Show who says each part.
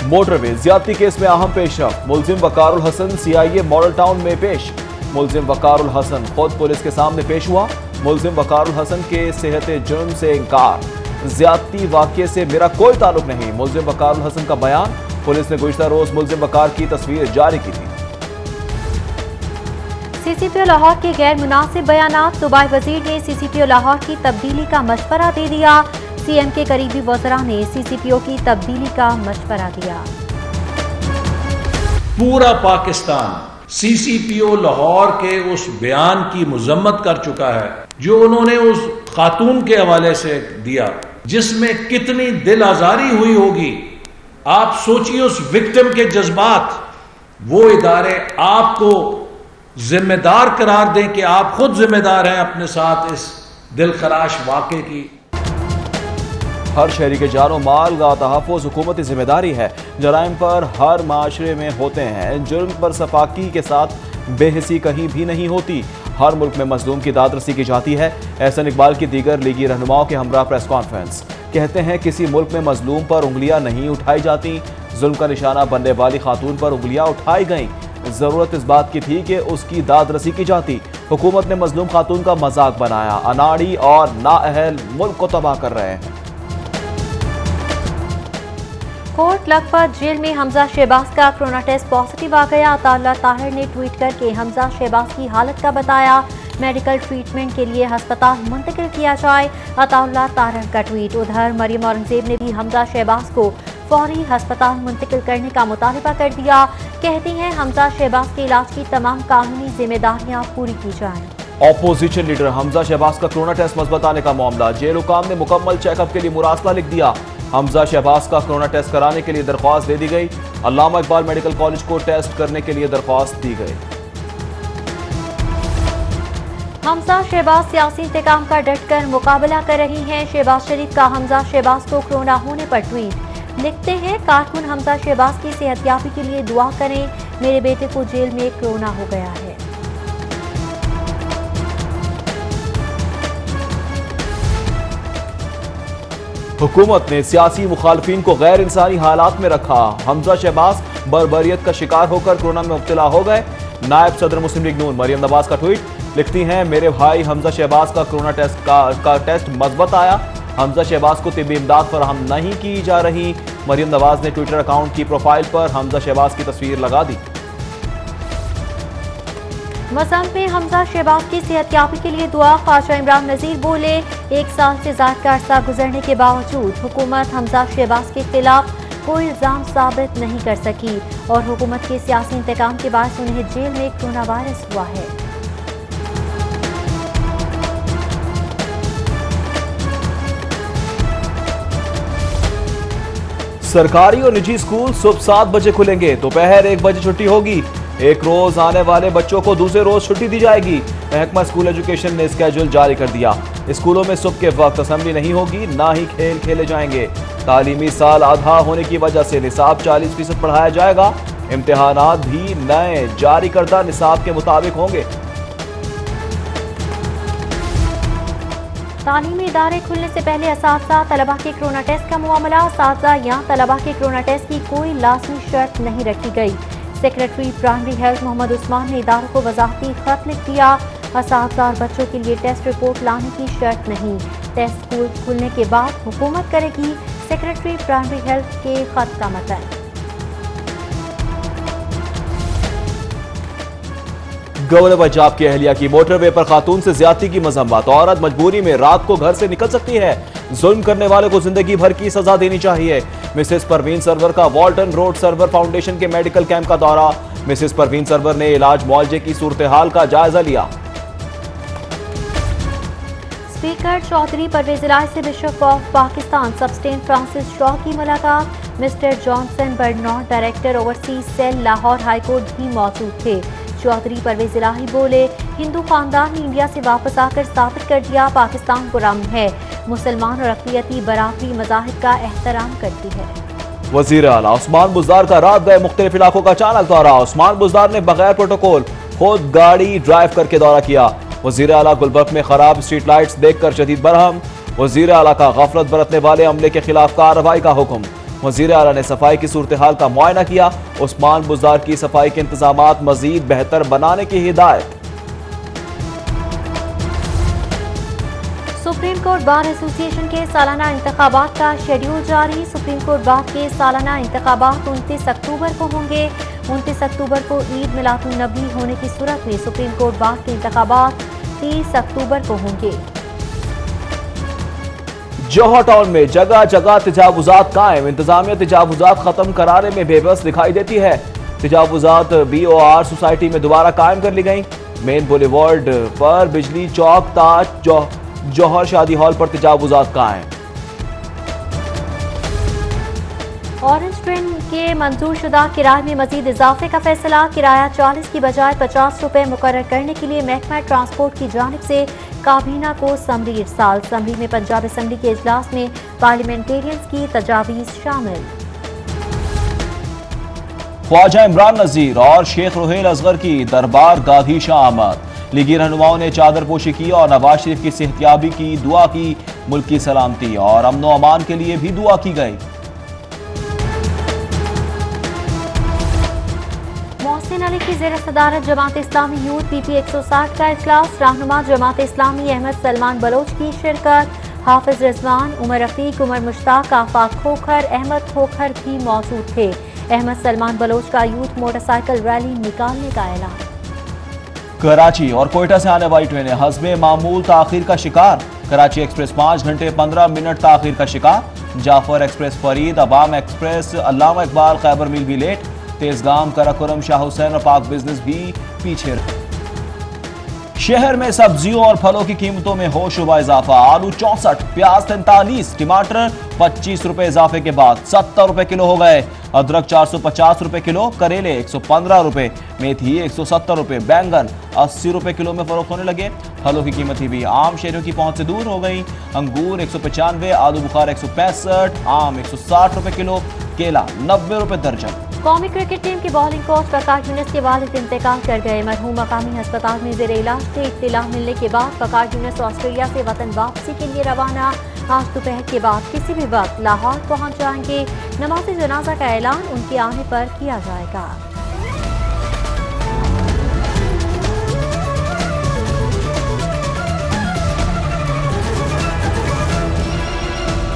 Speaker 1: Motorway ज्यादती case में अहम पेशरफ, मुलजिम Waqarul Hasan CIA model town में पेश। मुलजिम वकारुल हसन खुद पुलिस के सामने पेश हुआ। मुलजिम वकारुल हसन के सेहत जुर्म से इनकार, ज्यादती वाकये से मेरा कोई ताल्लुक नहीं। मुलजिम वकारुल हसन का बयान, पुलिस ने गुज़िश्ता रोज मुलजिम वकार की तस्वीर जारी की थी।
Speaker 2: सीसीपीओ लाहौर के गैर मुनासिब बयानात, सूबाई वजीर ने सीसीपीओ लाहौर की तब्दीली का मशवरा दे दिया। सीएम के करीबी वज़रा ने सीसीपीओ की तब्दीली का मशवरा दिया।
Speaker 3: पूरा पाकिस्तान सीसीपीओ लाहौर के उस बयान की मुजम्मत कर चुका है जो उन्होंने उस खातून के हवाले से दिया, जिसमें कितनी दिल आजारी हुई होगी। आप सोचिए उस विक्टिम के जज्बात। वो इदारे आपको जिम्मेदार करार दें कि आप खुद जिम्मेदार हैं अपने साथ इस दिलखराश वाक़े की।
Speaker 1: हर शहरी के जानो माल का तहफ़्फ़ुज़ हुकूमती जिम्मेदारी है। जराइम पर हर माशरे में होते हैं, जुर्म पर सफाकी के साथ बेहिसी कहीं भी नहीं होती। हर मुल्क में मजलूम की दादरसी की जाती है। एहसन इकबाल की दीगर लीगी रहनुमाओं के हमरा प्रेस कॉन्फ्रेंस, कहते हैं किसी मुल्क में मजलूम पर उंगलियां नहीं उठाई जाती। जुल्म का निशाना बनने वाली खातून पर उंगलियां उठाई गईं। जरूरत इस बात की थी कि उसकी दादरसी की जाती। हुकूमत ने मजलूम खातून का मजाक बनाया। अनाड़ी और नाअहल मुल्क को तबाह कर रहे हैं।
Speaker 2: कोट लखपत जेल में हमजा शहबाज का कोरोना टेस्ट पॉजिटिव आ गया। अताउल्लाह ताहिर ने ट्वीट करके हमजा शहबाज की हालत का बताया। मेडिकल ट्रीटमेंट के लिए अस्पताल मुंतकिल किया जाए। अताउल्लाह ताहिर का ट्वीट। उधर मरियम औरंगजेब ने भी हमजा शहबाज को फौरी अस्पताल मुंतकिल करने का मुतालबा कर दिया। कहती हैं हमजा शहबाज के इलाज की तमाम कानूनी जिम्मेदारियां पूरी की जाएं।
Speaker 1: ऑपोजिशन लीडर हमजा शहबाज का कोरोना टेस्ट मस्बत आने का मामला, जेल हुकाम ने मुकम्मल चेकअप के लिए मुरासला लिख दिया। हमजा शहबाज का कोरोना टेस्ट कराने के लिए दरख्वास्त दे दी गई। अल्लामा इकबाल मेडिकल कॉलेज को टेस्ट करने के लिए दरख्वास्त दी गई।
Speaker 2: हमजा शहबाज सियासी इंतकाम का डटकर मुकाबला कर रही हैं। शहबाज शरीफ का हमजा शहबाज को कोरोना होने पर ट्वीट। लिखते हैं, कारकुन हमजा शहबाज की सेहतयाबी के लिए दुआ करें। मेरे बेटे को जेल में कोरोना हो गया है।
Speaker 1: हुकूमत ने सियासी मुखालफिन को गैर इंसानी हालात में रखा। हमजा शहबाज बर्बरियत का शिकार होकर कोरोना में मुब्तला हो गए। नायब सदर मुस्लिम लीग नून मरियम नवाज का ट्वीट। लिखती हैं, मेरे भाई हमजा शहबाज का कोरोना टेस्ट का टेस्ट मस्बत आया। हमजा शहबाज को तिब्बी इमदाद फराहम नहीं की जा रही। मरियम नवाज ने ट्विटर अकाउंट की प्रोफाइल पर हमजा शहबाज की तस्वीर लगा दी।
Speaker 2: मसम में हमजा शहबाज की सेहतयाबी के लिए दुआ। ख्वाजा इमरान नजीर बोले, 1 साल से ज्यादा का अरसा गुजरने के बावजूद हुकूमत हमजा शहबाज के खिलाफ कोई इल्जाम साबित नहीं कर सकी और हुकूमत के सियासी इंतकाम के बाद उन्हें जेल में कोरोना वायरस हुआ है।
Speaker 1: सरकारी और निजी स्कूल सुबह 7 बजे खुलेंगे, दोपहर 1 बजे छुट्टी होगी। एक रोज आने वाले बच्चों को दूसरे रोज छुट्टी दी जाएगी। महकमा स्कूल एजुकेशन ने स्केड्यूल जारी कर दिया। स्कूलों में सुबह के वक्त असेंबली नहीं होगी, ना ही खेल खेले जाएंगे। तालीमी साल आधा होने की वजह से निसाब 40% पढ़ाया जाएगा। इम्तिहानात भी नए जारी करदा निसाब के मुताबिक होंगे।
Speaker 2: तालीमी इदारे खुलने से पहले असातिज़ा तलबा के कोरोना टेस्ट का मामला। असातिज़ा या तलबा के कोरोना टेस्ट की कोई लाज़मी शर्त नहीं रखी गई। Secretary primary health Mohammad Usman ने इदारों को वजाहती खत लिख दिया। असातिज़ा और बच्चों के लिए टेस्ट रिपोर्ट लाने की शर्त नहीं। टेस्ट स्कूल खुलने के बाद हुकूमत करेगी। सेक्रेटरी प्राइमरी हेल्थ के खत का मतन।
Speaker 1: गवर्नर पंजाब की अहलिया की मोटरवे पर खातून से ज्यादती की मजम्मत। औरत मजबूरी में रात को घर से निकल सकती है। जुल्म करने वाले को जिंदगी भर की सजा देनी चाहिए। मिसेस परवीन सरवर का वॉल्टन रोड सरवर फाउंडेशन के मेडिकल कैंप का दौरा। मिसेस परवीन सरवर ने इलाज मुआवजे की सूरत हाल का जायजा लिया।
Speaker 2: स्पीकर चौधरी परवेज इलाही से bishop of Pakistan Sebastian Francis Shaw की मुलाकात। Mister Johnson Barnot director overseas cell Lahore high court भी मौजूद थे। चौधरी परवेज इलाही बोले, हिंदू खानदान ने इंडिया से वापस आकर साबित कर दिया पाकिस्तान पुरअमन है। मुसलमान और अक़लियती बराबरी मज़ाहिब का एहतराम करती है।
Speaker 1: वज़ीर आला उस्मान बुज़दार का रात गए मुख्तलिफ इलाकों का अचानक दौरा। उस्मान बुज़दार ने बगैर प्रोटोकॉल खुद गाड़ी ड्राइव करके दौरा किया। वज़ीर आला गुलबर्ग में खराब स्ट्रीट लाइट्स देखकर शदीद बरहम। वज़ीर आला का गफलत बरतने वाले अमले के खिलाफ कार्रवाई का हुक्म। वज़ीर आला ने सफाई की सूरत हाल का मुआयना किया। उस्मान बुज़दार की सफाई के इंतजामात मजीद बेहतर बनाने की हिदायत।
Speaker 2: सुप्रीम कोर्ट बार एसोसिएशन के सालाना इंतखाबात का शेड्यूल जारी। सुप्रीम कोर्ट बार के सालाना इंतखाबात 29 अक्टूबर को होंगे। 29 अक्टूबर को ईद मिलादुन्नबी होने की सूरत में सुप्रीम कोर्ट बार के इंतखाबात 30 अक्टूबर को होंगे।
Speaker 1: जौहर टाउन में जगह जगह तजावुजात कायम। इंतजामिया तजावुजात खत्म कराने में बेबस दिखाई देती है। तजावुजात BOR सोसाइटी में दोबारा कायम कर ली गई। मेन बुलेवार्ड पर बिजली चौक ताज जौहर शादी हॉल पर तजावुजात कायम।
Speaker 2: ऑरेंज ट्रेन के मंजूर शुदा किराए में मजीद इजाफे का फैसला। किराया 40 की बजाय 50 रुपए मुकर्रर करने के लिए महकमा ट्रांसपोर्ट की जानिब से काबीना को समरी इरसाल। समरी में पंजाब असम्बली के इजलास में पार्लियामेंटेरियंस की तजावीज शामिल।
Speaker 1: ख्वाजा इमरान नजीर और शेख रुहेल असगर की दरबार गाधी शामद। लीगी रहनुमाओं ने चादर पोशी की और नवाज शरीफ की सेहतियाबी की दुआ की। मुल्क की सलामती और अमनो अमान के लिए भी दुआ की गई।
Speaker 2: मोहसिन अली की ज़ेर सदारत जमात इस्लामी यूथ PP 160 का इजलास। रहनुमा जमात इस्लामी अहमद सलमान बलोच की शिरकत। हाफिज रिजवान, उमर रफीक, उमर मुश्ताक, आफाक खोखर, अहमद खोखर भी मौजूद थे। अहमद सलमान बलोच का यूथ मोटरसाइकिल रैली निकालने का ऐलान।
Speaker 1: कराची और कोयटा से आने वाली ट्रेनें हस्बे मामूल ताखीर का शिकार। कराची एक्सप्रेस 5 घंटे 15 मिनट ताखीर का शिकार। जाफर एक्सप्रेस फरीद, अवाम एक्सप्रेस अल्लामा इकबाल खैबर मिल भी लेट। तेजगाम, कराकोरम, शाह हुसैन और पाक बिजनेस भी पीछे रहे। शहर में सब्जियों और फलों की कीमतों में होशरुबा इजाफा। आलू 64, प्याज 43, टमाटर 25 रुपए इजाफे के बाद 70 रुपए किलो हो गए। अदरक 450 रुपए किलो, करेले 115 रुपए, मेथी 170 रुपए, बैंगन 80 रुपए किलो में फरोख्त होने लगे। फलों की कीमतें भी आम शहरियों की पहुंच से दूर हो गई। अंगूर 195, आलू बुखारा 165, आम 160 रुपए किलो, केला 90 रुपए दर्जन।
Speaker 2: कौमी क्रिकेट टीम की बॉलिंग कोच वकार यूनिस के वालिद इंतकाल कर गए। मरहूम मकामी अस्पताल में जेर इलाज थे। इत्तिला मिलने के बाद वकार यूनिस ऑस्ट्रेलिया से वतन वापसी के लिए रवाना। आज दोपहर के बाद किसी भी वक्त लाहौर पहुंच जाएंगे। नमाज जनाजा का ऐलान उनके आने पर किया जाएगा।